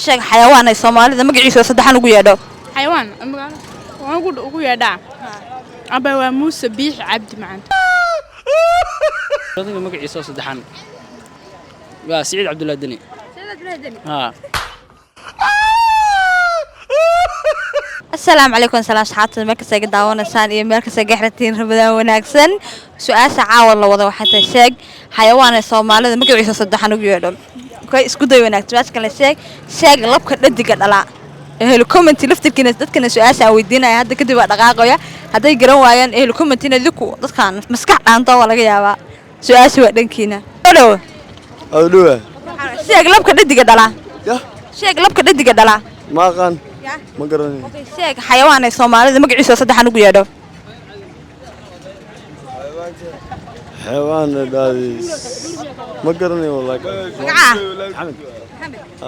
sheeg xayawaan ay Soomaalida magaciisa saddexan ugu yeedho xayawaan magaalo ugu yeedhaa aba waa Muuse Biix Cabdi macaan adiga magaciisa saddexan waa Saciid Cabdullaahi Dani ها السلام عليكم سلام صحابتي meel kasta iga daawanaysaan iyo meel kasta gaxratiin rabadaan wanaagsan su'aasha caawa la wada waxa tahay sheeg xayawaan ay Soomaalida magaciisa saddexan ugu yeedho isku day wanaagsan kale sheeg labka dhadiga dhala ehel comment laftirkiina dadkana su'aasha weydiinaya hadda kadib dhaqaaqoya haday garan waayaan ehel comment idinku dadkan maskax dhaanta waa laga yaabaa su'aasha waa dhankiina awdhowa sheeg labka dhadiga dhala sheeg labka dhadiga dhala ma aqaan ma garanay sheeg xayawaan ay Soomaalida magaciisa saddexan ugu yeedho xayawaan daadis ma garanay wallahi Maxamed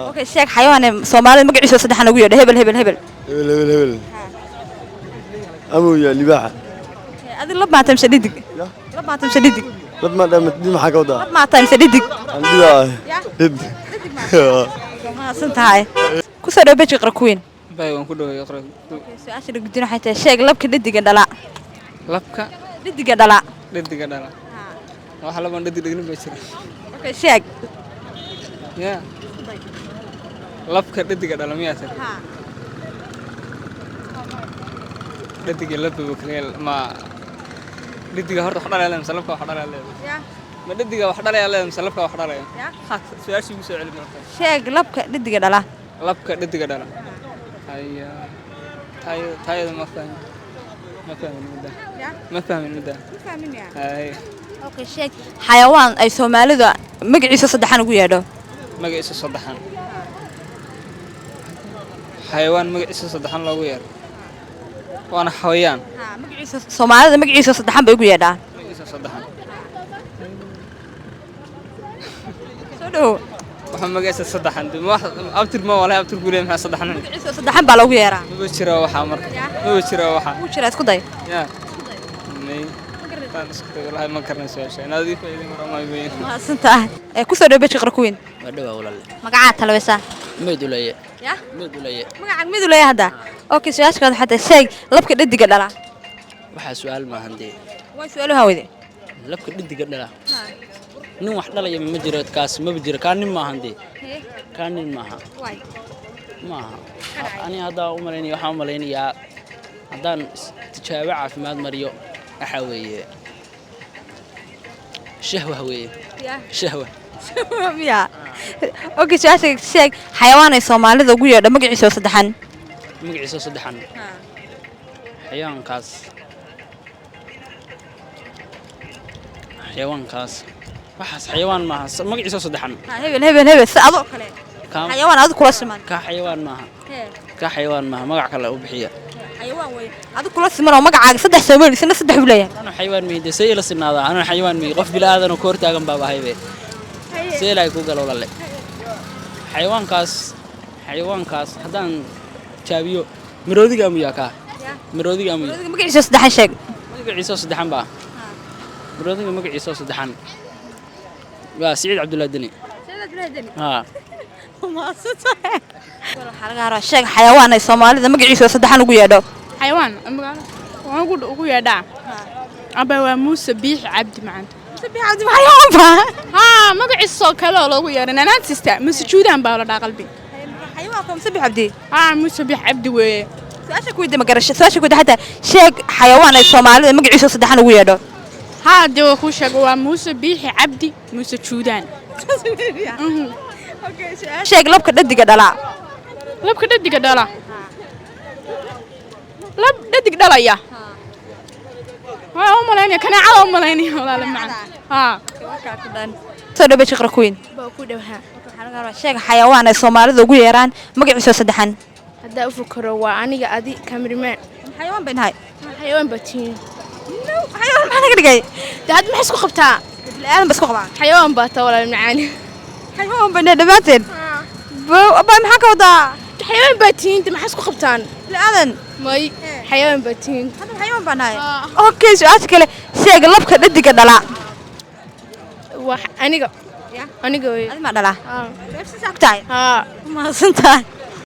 okay sheeg xayawaan ay Soomaalida magaciisa saddexan ugu yeedho hebel amu ya libaaxa adii lab maatam shadidig lab maatam shadidig lab ma dhamatid maxaa ka wadaa lab maatam shadidig andida did ma santahay ku soo dhaw beji qarkuin bay waan ku dhawaay qaro su'aasha gudina waxay tahay sheeg labka dhadiga dhala labka dhadiga dhala waxa la baan dhadig bay jira okay sheeg ya labka dhadiga dhala miyaa tir dhadiga labba kale ma dhadiga horta wax dhalay ama salabka wax dhalay ma dhadiga wax dhalay ama salabka wax dhalay su'aasha ugu soo celin markaa sheeg labka dhadiga dhala labka dhadiga dhala tayo ma fahmin mudda ay okay sheeg xayawaan ay Soomaalida magaciisa saddexan ugu yeedho magaciisa saddexan xayawaan magaciisa saddexan loogu yeedho waana xayawaan magaciisa Soomaalida magaciisa saddexan bay ugu yeedhaa magaciisa saddexan soo dhaw waxa magaciisa saddexan abtir ma walahi abtir guulay maxaa saddexan magaciisa saddexan baa loogu yeeraa ma jiro waxa marka ma jiro waxa ku jira isku day ya may والله ما كرنا سوى شيء نادي فايدة مرة ما يبين ما سنتها كوسو دو بيتش قركوين ودوا ولا مقعات تلويسا ميدولية يا ميدولية مقعك ميدولية هذا اوكي سؤالك هذا حتى شيء لبك ددق دلا waxa su'aal ma handi way su'aaluha wadi labka dhidiga dhala nin wax dhalaya ma jiro kaas ma jiro ka nin ma handi ka nin maaha way maaha ani hada u maleynaya waxa u maleynaya hadaan tijaabo caafimaad mariyo waxa weeye shahwa weeye shahwa miya okay su'aasha sheeg xayawaan ay Soomaalida ugu yeedho magaciisa saddexan magaciisa saddexan xayawaankaas waxaas xayawaan maaha magaciisa saddexan hebel saado kale xayawaan aad kula siman ka xayawaan maaha magac kale u bixiya xayawaan way aad kula siman oo magacaaga saddex Soomaali saddex u leeyahay ana xayawaan meeyay say ila sinaada ana xayawaan meeyay qof bilaadan oo koor taagan baa haybe seelay ku galo lalle xayawaankaas hadaan jaabiyo miroodiga miroodiga magaciisa saddexan sheeg magaciisa saddexan baa miroodiga magaciisa saddexan waa Saciid Cabdullaahi Dani ها ما صدق waxa laga haraa sheeg xayawaan ay Soomaalida magaciisa saddexan ugu yeedho xayawaan magaalo ugu yeedhaa aba waa Muuse Biix Cabdi macaan Muuse Biix Cabdi xayawaan magaciisa kale oo loogu yeedhay nanaan sista Muuse Juudaan baa la qalbi xayawaan Muuse Biix Cabdi Muuse Biix Cabdi weeye su'aasha ku weydiin ma garasho su'aasha ku weydiin sheeg xayawaan ay Soomaalida magaciisa saddexan ugu yeedho dee ku sheeg waa Muuse Biix Cabdi Muuse Juudaan okay sheeg labka dhadiga dhala labka dhadiga dhala lab dhadig dhalaya waa maleynaya kana cad maleynaya walaal macaan soo dhaw beji qarkuin baa ku dhawaa waxa laga haraa sheeg xayawaan ay Soomaalida ugu yeeraan magaciisa saddexan hadda u fakaro waa aniga adi cameraman xayawaan beenahay xayawaan batiin xayawaan maxaa laga dhigay dad maxay isku qabtaa bilaadan bas ku qabaan xayawaan baa ta walaal macaan xayawaan beenahay dhamaateen baa maxaa ka wadaa xayawaan batiin maxay isku qabtaan bilaadan may xayawaan batiin hada xayawaan beenahay okay su'aasha kale sheeg labka dhadiga dhala wax aniga aniga wey adi ma dhalaa haa beebsi saabtahay haa maasantahay